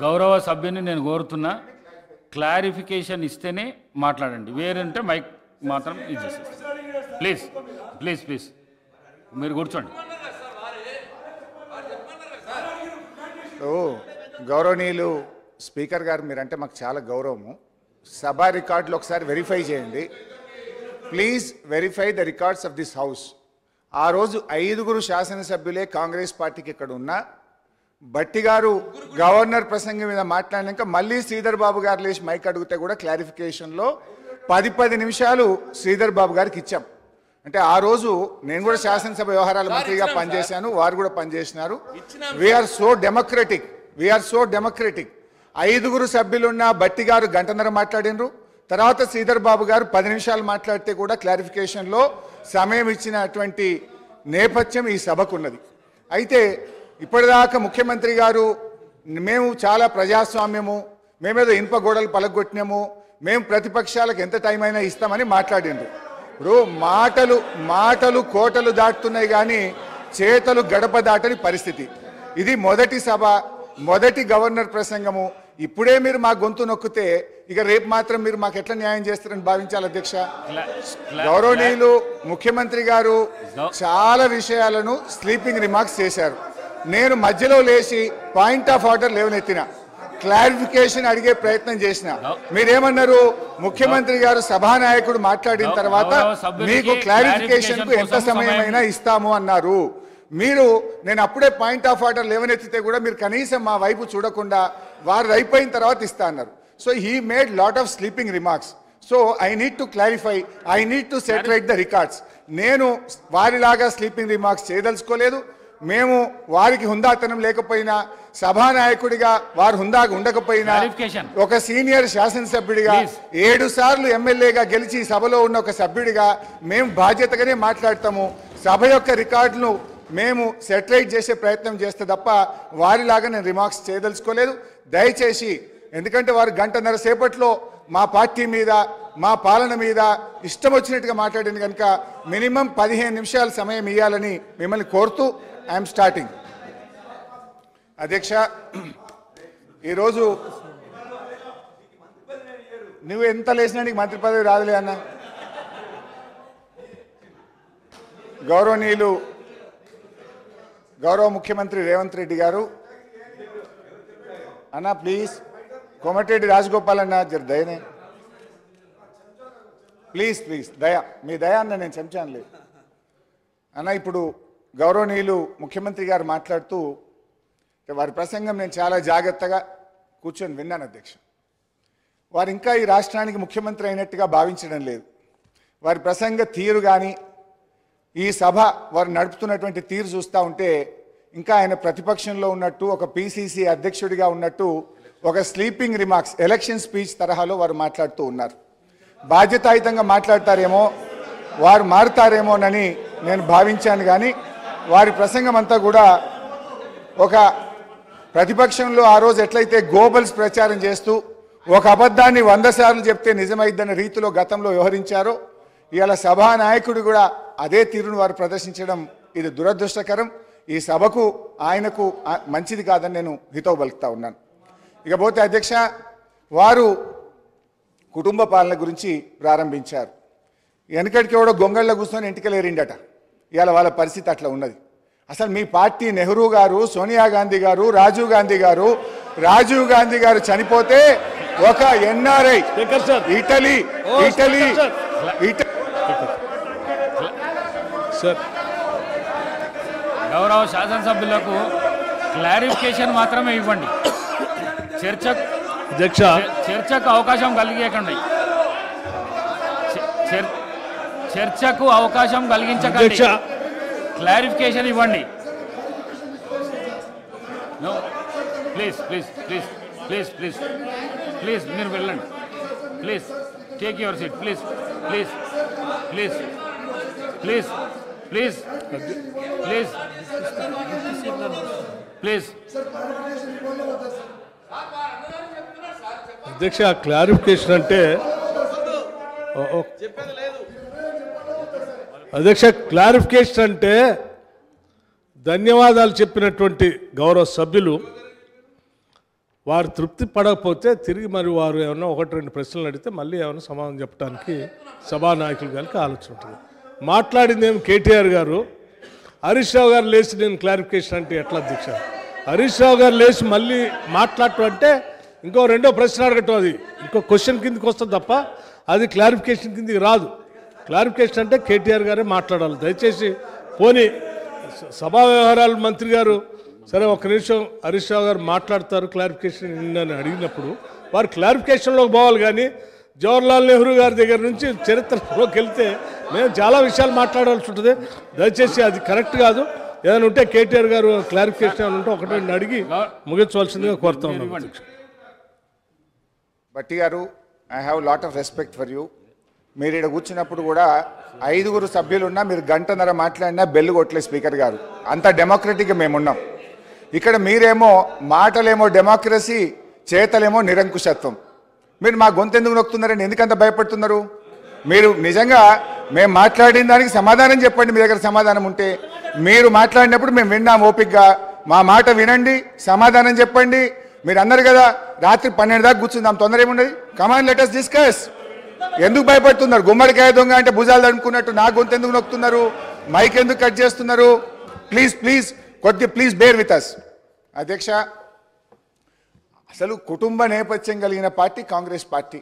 గౌరవ సభ్యుని నేను కోరుతున్నా, క్లారిఫికేషన్ ఇస్తేనే మాట్లాడండి, వేరంటే మైక్ మాత్రం ఇది చేసేస్తాను. ప్లీజ్ ప్లీజ్ ప్లీజ్ మీరు కూర్చోండి. గౌరవనీయులు స్పీకర్ గారు, మీరంటే మాకు చాలా గౌరవము. సభా రికార్డులు ఒకసారి వెరిఫై చేయండి please. Verify the records of this house. ఆ రోజు 5 శాసనసభ్యులే కాంగ్రెస్ పార్టీకి ఇక్కడ ఉన్నా, భట్టి గారు గవర్నర్ ప్రసంగం మీద మాట్లాడినాక మళ్ళీ శ్రీధర్ బాబు గారు లేచి మైక్ అడిగితే కూడా క్లారిఫికేషన్లో 10 నిమిషాలు శ్రీధర్ బాబు గారికి ఇచ్చాం. అంటే ఆ రోజు నేను కూడా శాసనసభ వ్యవహారాల మంత్రిగా పనిచేశాను, వారు కూడా పనిచేసినారు. We are so democratic, we are so democratic. 5 సభ్యులున్న భట్టి గారు గంటన్నర మాట్లాడినరు, తర్వాత శ్రీధర్ బాబు గారు 10 నిమిషాలు మాట్లాడితే కూడా క్లారిఫికేషన్లో సమయం ఇచ్చినటువంటి నేపథ్యం ఈ సభకు ఉన్నది. అయితే ఇప్పటిదాకా ముఖ్యమంత్రి గారు మేము చాలా ప్రజాస్వామ్యము, మేమేదో ఇనుప గోడలు పలగొట్టినాము, మేము ప్రతిపక్షాలకు ఎంత టైం అయినా ఇస్తామని మాట్లాడిండ్రు. ఇప్పుడు మాటలు కోటలు దాటుతున్నాయి కానీ చేతలు గడప దాటని పరిస్థితి. ఇది మొదటి సభ, మొదటి గవర్నర్ ప్రసంగము. ఇప్పుడే మీరు మా గొంతు నొక్కితే ఇక రేపు మాత్రం మీరు మాకు ఎట్లా న్యాయం చేస్తారని భావించాలి అధ్యక్ష. గౌరవనీయులు ముఖ్యమంత్రి గారు చాలా విషయాలను స్లీపింగ్ రిమార్క్స్ చేశారు. నేను మధ్యలో లేచి పాయింట్ ఆఫ్ ఆర్డర్ లేవనెత్తిన, క్లారిఫికేషన్ అడిగే ప్రయత్నం చేసిన. మీరేమన్నారు, ముఖ్యమంత్రి గారు సభానాయకుడు మాట్లాడిన తర్వాత మీకు క్లారిఫికేషన్ కు ఎంత సమయమైనా ఇస్తాము అన్నారు. నేను అప్పుడే పాయింట్ ఆఫ్ ఆర్డర్ లేవనెత్తితే కూడా మీరు కనీసం మా వైపు చూడకుండా వారు అయిపోయిన తర్వాత ఇస్తా అన్నారు. So he made lot of sleeping remarks. So I need to clarify, I need to set right the records. నేను వారిలాగా స్లీపింగ్ రిమార్క్స్ చేయదలుచుకోలేదు. మేము వారికి హుందాతనం లేకపోయినా, సభానాయకుడిగా వారు హుందాగా ఉండకపోయినా, ఒక సీనియర్ శాసనసభ్యుడిగా 7 సార్లు ఎమ్మెల్యేగా గెలిచి సభలో ఉన్న ఒక సభ్యుడిగా మేము బాధ్యతగానే మాట్లాడతాము. సభ యొక్క రికార్డును మేము సెటరేట్ చేసే ప్రయత్నం చేస్తే తప్ప వారిలాగా నేను రిమార్క్స్ చేయదలుచుకోలేదు. దయచేసి, ఎందుకంటే వారు గంటన్నర సేపట్లో మా పార్టీ మీద, మా పాలన మీద ఇష్టం వచ్చినట్టుగా మాట్లాడింది కనుక మినిమం 15 నిమిషాల సమయం ఇవ్వాలని మిమ్మల్ని కోరుతూ ఐఎమ్ స్టార్టింగ్. అధ్యక్ష, ఈరోజు నువ్వు ఎంత లేచినా నీకు మంత్రి పదవి రాదులే అన్న. గౌరవ ముఖ్యమంత్రి రేవంత్ రెడ్డి గారు అన్న, ప్లీజ్ కోమటిరెడ్డి రాజగోపాల్ అన్న జర దయనే, ప్లీజ్ ప్లీజ్ దయ, మీ దయ అన్న, నేను చెంచానులే అన్న. ఇప్పుడు గౌరవనీయులు ముఖ్యమంత్రి గారు మాట్లాడుతూ వారి ప్రసంగం నేను చాలా జాగ్రత్తగా కూర్చొని విన్నాను అధ్యక్ష. వారు ఇంకా ఈ రాష్ట్రానికి ముఖ్యమంత్రి అయినట్టుగా భావించడం లేదు. వారి ప్రసంగ తీరు కానీ, ఈ సభ వారు నడుపుతున్నటువంటి తీరు చూస్తూ ఉంటే ఇంకా ఆయన ప్రతిపక్షంలో ఉన్నట్టు, ఒక పిసిసి అధ్యక్షుడిగా ఉన్నట్టు, ఒక స్లీపింగ్ రిమార్క్స్ ఎలక్షన్ స్పీచ్ తరహాలో వారు మాట్లాడుతూ ఉన్నారు. బాధ్యతాయుతంగా మాట్లాడతారేమో, వారు మారుతారేమోనని నేను భావించాను. కానీ వారి ప్రసంగం అంతా కూడా ఒక ప్రతిపక్షంలో ఆ రోజు ఎట్లయితే గోబల్స్ ప్రచారం చేస్తూ ఒక అబద్ధాన్ని 100 సార్లు చెప్తే నిజమైద్దన్న రీతిలో గతంలో వ్యవహరించారో, ఇవాళ సభానాయకుడు కూడా అదే తీరును వారు ప్రదర్శించడం ఇది దురదృష్టకరం. ఈ సభకు ఆయనకు మంచిది కాదని నేను హితవు పలుకుతా ఉన్నాను. ఇకపోతే అధ్యక్ష, వారు కుటుంబ పాలన గురించి ప్రారంభించారు. వెనకటికి ఎవడో గొంగళ్ళ కూర్చొని ఇంటికెళ్ళేరిండట. ఇవాళ వాళ్ళ పరిస్థితి అట్లా ఉన్నది. అసలు మీ పార్టీ నెహ్రూ గారు, సోనియా గాంధీ గారు, రాజీవ్ గాంధీ గారు చనిపోతే ఒక ఎన్ఆర్ఐ ఇటలీ గౌరవ శాసనసభ్యులకు క్లారిఫికేషన్ మాత్రమే ఇవ్వండి. చర్చకు అవకాశం కలిగించకండి. చర్చకు అవకాశం కలిగించకండి. క్లారిఫికేషన్ ఇవ్వండి. Please please please please please please మీరు వెళ్ళండి. Please take your seat. Please please please please please please please. అధ్యక్ష, క్లారిఫికేషన్ అంటే ధన్యవాదాలు చెప్పినటువంటి గౌరవ సభ్యులు వారు తృప్తి పడకపోతే తిరిగి మరి వారు ఏమన్నా ఒకటి రెండు ప్రశ్నలు అడిగితే మళ్ళీ ఏమైనా సమాధానం చెప్పడానికి సభానాయకులు గారికి ఆలోచన ఉంటుంది. మాట్లాడింది ఏమి కేటీఆర్ గారు, హరీష్ రావు గారు లేచి నేను క్లారిఫికేషన్ అంటే ఎట్లా అధ్యక్ష? హరీష్ రావు గారు లేచి మళ్ళీ మాట్లాడటం అంటే ఇంకో రెండో ప్రశ్న అడగటం, అది ఇంకో క్వశ్చన్ కిందకి వస్తుంది తప్ప అది క్లారిఫికేషన్ కిందకి రాదు. క్లారిఫికేషన్ అంటే కేటీఆర్ గారే మాట్లాడాలి. దయచేసి పోనీ సభా వ్యవహారాల మంత్రి గారు సరే ఒక్క నిమిషం హరీష్ రావు గారు మాట్లాడతారు క్లారిఫికేషన్ అని అడిగినప్పుడు వారు క్లారిఫికేషన్లోకి పోవాలి. కానీ జవహర్లాల్ నెహ్రూ గారి దగ్గర నుంచి చరిత్రలోకి వెళ్తే మేము చాలా విషయాలు మాట్లాడాల్సి ఉంటుంది. దయచేసి అది కరెక్ట్ కాదు. ఏదైనా ఉంటే కేటీఆర్ గారు క్లారిఫికేషన్ ఏమైనా ఉంటే ఒకటి అడిగి ముగించవలసిందిగా కోరుతా ఉన్నాం. భట్టి గారు, I have lot of respect for you. మీరు ఇక్కడ కూర్చున్నప్పుడు కూడా 5 సభ్యులు ఉన్నా మీరు గంటన్నర మాట్లాడినా బెల్లు కొట్టలేదు స్పీకర్ గారు. అంత డెమోక్రటిక్గా మేమున్నాం. ఇక్కడ మీరేమో మాటలేమో డెమోక్రసీ, చేతలేమో నిరంకుశత్వం. మీరు మా గొంతు ఎందుకు నొక్కుతున్నారని ఎందుకంత భయపడుతున్నారు? మీరు నిజంగా మేము మాట్లాడిన దానికి సమాధానం చెప్పండి. మీ దగ్గర సమాధానం ఉంటే మీరు మాట్లాడినప్పుడు మేము విన్నాం ఓపికగా. మా మాట వినండి, సమాధానం చెప్పండి. మీరు అన్నారు కదా రాత్రి 12 దాకా కూర్చుందాం, తొందర ఏమున్నది? Come on let us discuss. ఎందుకు భయపడుతున్నారు? గుమ్మడికాయ దొంగ అంటే భుజాలు అనుకున్నట్టు నా గొంతు ఎందుకు నొక్కుతున్నారు? మైక్ ఎందుకు కట్ చేస్తున్నారు? Please bear with us. అధ్యక్ష, అసలు కుటుంబ నేపథ్యం కలిగిన పార్టీ కాంగ్రెస్ పార్టీ.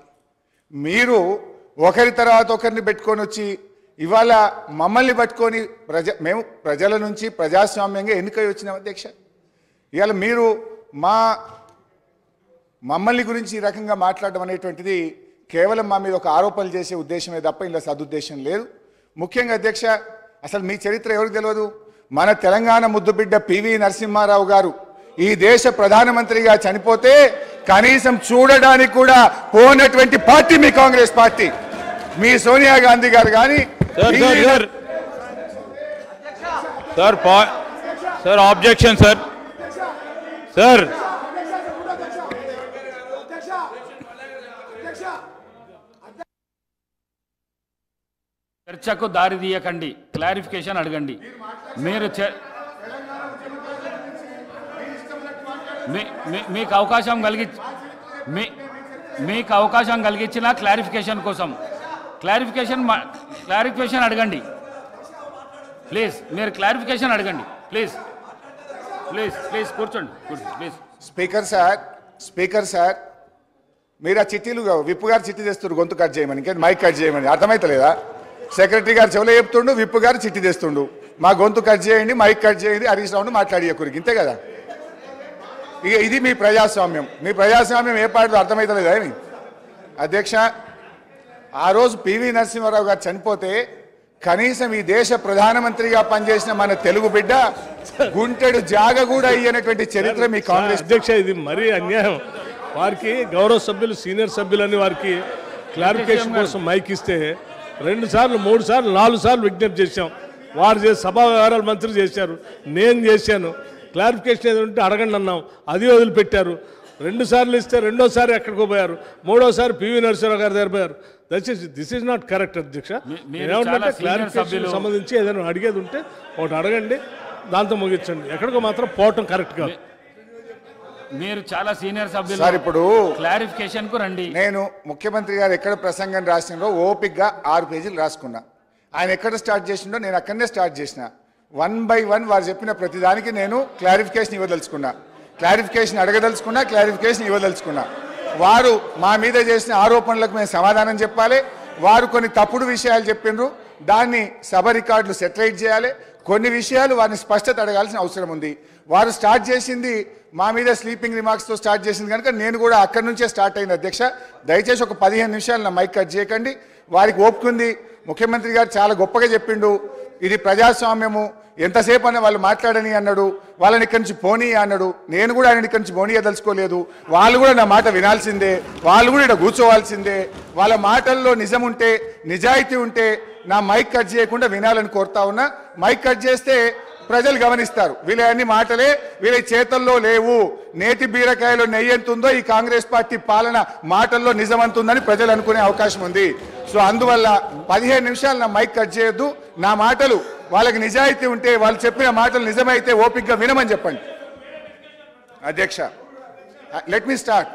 మీరు ఒకరి తర్వాత ఒకరిని పెట్టుకొని వచ్చి ఇవాళ మమ్మల్ని పట్టుకొని మేము ప్రజల నుంచి ప్రజాస్వామ్యంగా ఎన్నికై వచ్చినాం అధ్యక్ష. ఇవాళ మీరు మమ్మల్ని గురించి ఈ రకంగా మాట్లాడడం అనేటువంటిది కేవలం మా మీద ఒక ఆరోపణలు చేసే ఉద్దేశమే తప్ప ఇలా సదుద్దేశం లేదు. ముఖ్యంగా అధ్యక్ష, అసలు మీ చరిత్ర ఎవరికి తెలియదు? మన తెలంగాణ ముద్దుబిడ్డ పివి నరసింహారావు గారు ఈ దేశ ప్రధానమంత్రిగా చనిపోతే కనీసం చూడడానికి కూడా పోనటువంటి పార్టీ మీ కాంగ్రెస్ పార్టీ. మీ సోనియా గాంధీ గారు కానీ సార్ ఆబ్జెక్షన్ సార్ చర్చకు దారి తీయకండి, క్లారిఫికేషన్ అడగండి. మీరు మీకు అవకాశం కలిగించిన క్లారిఫికేషన్ కోసం క్లారిఫికేషన్ అడగండి. ప్లీజ్ మీరు క్లారిఫికేషన్ అడగండి. ప్లీజ్ కూర్చోండి ప్లీజ్. స్పీకర్ సార్ మీరు ఆ చిట్టీలు విప్పు గారు చిట్టి తెస్తుండ్రు గొంతు కట్ చేయమని, ఇంకేం మైక్ కట్ చేయమని అర్థమైతలేదా? సెక్రటరీ గారు చెవులో చెప్తుండు, విప్పు గారు చిట్టి తెస్తుండు. మా గొంతు కట్ చేయండి, మైక్ కట్ చేయండి, హరీష్ రావును మాట్లాడియకూరికి, ఇంతే కదా. ఇక ఇది మీ ప్రజాస్వామ్యం. మీ ప్రజాస్వామ్యం ఏ పాటలో అర్థమైతలేదా ఏమి? అధ్యక్ష, ఆ రోజు పివి నరసింహారావు గారు చనిపోతే కనీసం ఈ దేశ ప్రధానమంత్రిగా పనిచేసిన మన తెలుగు బిడ్డ గుంటెడు జాగ కూడా అయ్యేటువంటి చరిత్ర మీ కాంగ్రెస్. అధ్యక్ష, ఇది మరీ అన్యాయం. వారికి గౌరవ సభ్యులు సీనియర్ సభ్యులని వారికి క్లారిఫికేషన్ కోసం మైక్ ఇస్తే 2 సార్లు 3 సార్లు 4 సార్లు విజ్ఞప్తి చేశాం. వారు చేసి సభా వ్యవహారాల మంత్రి చేశారు, నేను చేశాను. క్లారిఫికేషన్ ఏదంటే అడగండి అన్నాం, అది వదిలిపెట్టారు. 2 సార్లు ఇస్తే రెండోసారి ఎక్కడికో పోయారు, మూడోసారి పివి నరసింహారావు గారి దగ్గర పోయారు. దయచేసి దిస్ ఈజ్ నాట్ కరెక్ట్ అధ్యక్ష. ఏమంటే క్లారిఫికేషన్ సంబంధించి ఏదైనా అడిగేది ఉంటే ఒకటి అడగండి, దాంతో ముగించండి. ఎక్కడికో మాత్రం పోవటం కరెక్ట్ కాదు. మీరు చాలా సీనియర్ సభ్యులు సార్. ఇప్పుడు క్లారిఫికేషన్ కు రండి. నేను ముఖ్యమంత్రి గారు ఎక్కడ ప్రసంగం రాసినో ఓపిక్గా 6 పేజీలు రాసుకున్నా. ఆయన ఎక్కడ స్టార్ట్ చేసిండో నేను అక్కడనే స్టార్ట్ చేసిన. 1 by 1 వారు చెప్పిన ప్రతిదానికి నేను క్లారిఫికేషన్ ఇవ్వదలుచుకున్నా, క్లారిఫికేషన్ అడగదలుచుకున్నా, క్లారిఫికేషన్ ఇవ్వదలుచుకున్నా. వారు మా మీద చేసిన ఆరోపణలకు మేము సమాధానం చెప్పాలి. వారు కొన్ని తప్పుడు విషయాలు చెప్పిండ్రు, దాన్ని సభ రికార్డులు సెటిలైట్ చేయాలి. కొన్ని విషయాలు వారిని స్పష్టత అడగాల్సిన అవసరం ఉంది. వారు స్టార్ట్ చేసింది మా మీద స్లీపింగ్ రిమార్క్స్తో స్టార్ట్ చేసింది కనుక నేను కూడా అక్కడి నుంచే స్టార్ట్ అయింది. అధ్యక్ష, దయచేసి ఒక 15 నిమిషాలు నా మైక్ కట్ చేయకండి. వారికి ఓపుకుంది. ముఖ్యమంత్రి గారు చాలా గొప్పగా చెప్పిండు, ఇది ప్రజాస్వామ్యము, ఎంతసేపు అన్న వాళ్ళు మాట్లాడని అన్నాడు, వాళ్ళని ఇక్కడి నుంచి పోనీ అన్నాడు. నేను కూడా ఆయన ఇక్కడి నుంచి పోనీయదలుచుకోలేదు. వాళ్ళు కూడా నా మాట వినాల్సిందే, వాళ్ళు కూడా ఇక్కడ కూర్చోవాల్సిందే. వాళ్ళ మాటల్లో నిజం ఉంటే, నిజాయితీ ఉంటే నా మైక్ కట్ చేయకుండా వినాలని కోరుతా ఉన్నా. మైక్ కట్ చేస్తే ప్రజలు గమనిస్తారు, వీళ్ళ అన్ని మాటలే వీళ్ళ చేతల్లో లేవు. నేతి బీరకాయలో నెయ్యి ఎంతుందో ఈ కాంగ్రెస్ పార్టీ పాలన మాటల్లో నిజమంతుందని ప్రజలు అనుకునే అవకాశం ఉంది. సో అందువల్ల 15 నిమిషాలు నా మైక్ కట్ చేయొద్దు. నా మాటలు వాళ్ళకి నిజాయితీ ఉంటే, వాళ్ళు చెప్పిన మాటలు నిజమైతే ఓపికగా వినమని చెప్పండి. అధ్యక్ష, let me start.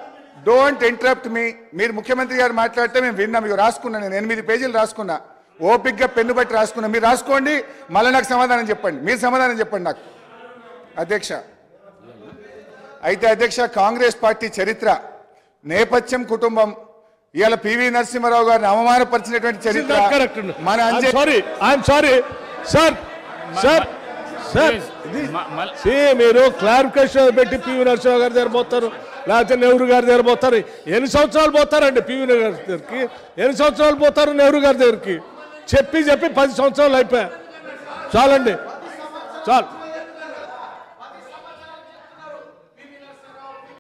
Don't interrupt me. మీరు ముఖ్యమంత్రి గారు మాట్లాడితే మేము విన్నాం. ఇక రాసుకున్నా, నేను 8 పేజీలు రాసుకున్నా, ఓపిక్గా పెన్ను బట్టి రాసుకున్నా. మీరు రాసుకోండి, మళ్ళీ నాకు సమాధానం చెప్పండి. మీరు సమాధానం చెప్పండి నాకు. అధ్యక్ష, అయితే అధ్యక్ష, కాంగ్రెస్ పార్టీ చరిత్ర, నేపథ్యం, కుటుంబం, ఇవాళ పివి నరసింహారావు గారిని అవమానపరిచినటువంటి చరిత్ర మన సారీ సార్ సార్ సార్ మీరు క్లారిఫికేషన్ పెట్టి పివి నరసింహారావు గారి దగ్గర పోతారు, లేకపోతే నెహ్రూ గారి దగ్గర పోతారు. ఎన్ని సంవత్సరాలు పోతారండి పివి గారి దగ్గరికి? ఎన్ని సంవత్సరాలు పోతారు నెహ్రూ గారి దగ్గరికి? చెప్పి 10 సంవత్సరాలు అయిపోయా. చాలండి, చాలు.